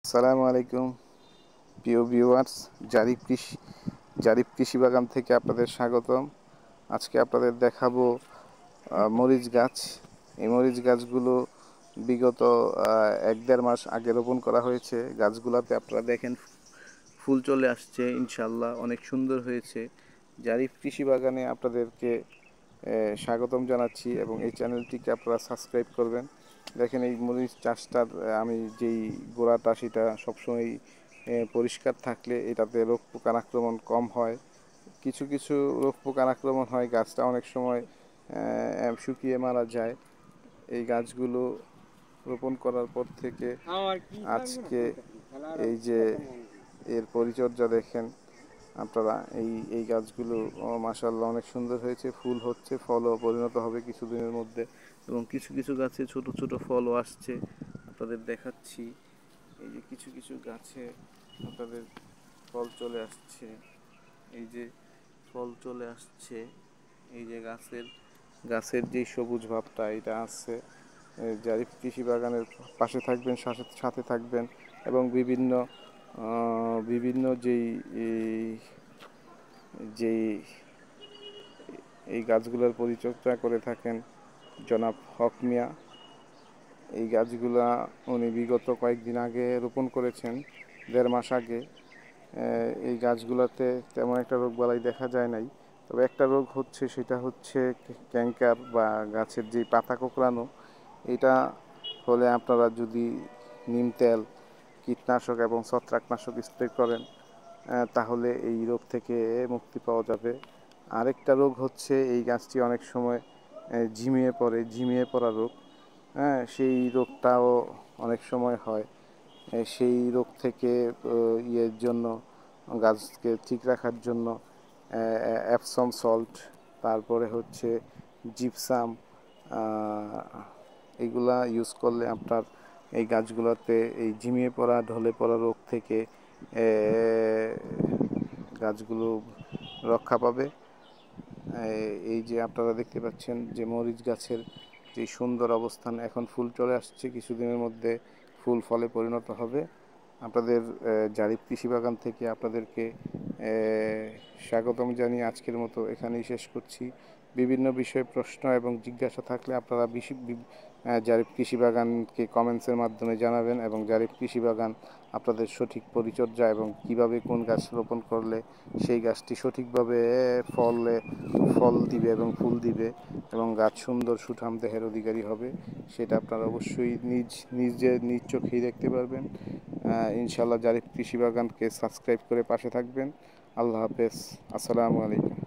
আসসালামু আলাইকুম প্রিয় ভিউয়ার্স। জারিফ কৃষি বাগান থেকে আপনাদের স্বাগতম। আজকে আপনাদের দেখাবো মরিচ গাছ। এই মরিচ গাছগুলো বিগত 1-1.5 মাস আগে রোপণ করা হয়েছে। গাছগুলোতে আপনারা দেখেন ফুল চলে আসছে, ইনশাল্লাহ অনেক সুন্দর হয়েছে। জারিফ কৃষি বাগানে আপনাদেরকে স্বাগতম জানাচ্ছি এবং এই চ্যানেলটিকে আপনারা সাবস্ক্রাইব করবেন। দেখেন এই মরিচ চাষটার আমি যেই গোড়াটা সেটা সবসময় পরিষ্কার থাকলে এটাতে রোগ পোকার আক্রমণ কম হয়। কিছু কিছু রোগ পোকার আক্রমণ হয়, গাছটা অনেক সময় শুকিয়ে মারা যায়। এই গাছগুলো রোপণ করার পর থেকে আজকে এই যে এর পরিচর্যা দেখেন আপনারা। এই গাছগুলো মাশাআল্লাহ অনেক সুন্দর হয়েছে, ফুল হচ্ছে, ফলও পরিণত হবে কিছুদিনের মধ্যে এবং কিছু কিছু গাছে ছোট ছোট ফলও আসছে। আপনাদের দেখাচ্ছি, এই যে কিছু কিছু গাছে আপনাদের ফল চলে আসছে, এই যে ফল চলে আসছে, এই যে গাছের যে সবুজ ভাবটা এটা আছে। জারিফ কৃষি বাগানের পাশে থাকবেন, সাথে থাকবেন এবং বিভিন্ন বিভিন্ন যেই এই গাছগুলোর পরিচর্যা করে থাকেন জনাব হক মিয়া। এই গাছগুলা উনি বিগত কয়েকদিন আগে রোপণ করেছেন, 1.5 মাস আগে। এই গাছগুলোতে তেমন একটা রোগবালাই দেখা যায় নাই, তবে একটা রোগ হচ্ছে, সেটা হচ্ছে ক্যাঙ্কার বা গাছের যে পাতা কোঁকড়ানো। এটা হলে আপনারা যদি নিম তেল, কীটনাশক এবং ছত্রাকনাশক স্প্রে করেন তাহলে এই রোগ থেকে মুক্তি পাওয়া যাবে। আরেকটা রোগ হচ্ছে এই গাছটি অনেক সময় ঝিমিয়ে পড়া রোগ। হ্যাঁ, সেই রোগটাও অনেক সময় হয়। সেই রোগ থেকে ইয়ের জন্য, গাছকে ঠিক রাখার জন্য অ্যাপসম সল্ট, তারপরে হচ্ছে জিপসাম, এগুলা ইউজ করলে আপনার এই গাছগুলোতে এই ঝিমিয়ে পড়া, ঢলে পড়া রোগ থেকে গাছগুলো রক্ষা পাবে। এই যে আপনারা দেখতে পাচ্ছেন যে মরিচ গাছের যে সুন্দর অবস্থান, এখন ফুল চলে আসছে, কিছুদিনের মধ্যে ফুল ফলে পরিণত হবে। আপনাদের জারিফ কৃষি বাগান থেকে আপনাদেরকে স্বাগতম জানিয়ে আজকের মতো এখানেই শেষ করছি। বিভিন্ন বিষয়ে প্রশ্ন এবং জিজ্ঞাসা থাকলে আপনারা জারিফ কৃষি বাগানকে কমেন্টসের মাধ্যমে জানাবেন এবং জারিফ কৃষি বাগান আপনাদের সঠিক পরিচর্যা এবং কিভাবে কোন গাছ রোপণ করলে সেই গাছটি সঠিকভাবে ফল দিবে এবং ফুল দিবে এবং গাছ সুন্দর সুঠাম দেহের অধিকারী হবে, সেটা আপনারা অবশ্যই নিজ চোখেই দেখতে পারবেন। ইনশাআল্লাহ জারিফ কৃষি বাগানকে সাবস্ক্রাইব করে পাশে থাকবেন। আল্লাহ হাফেজ, আসসালামু আলাইকুম।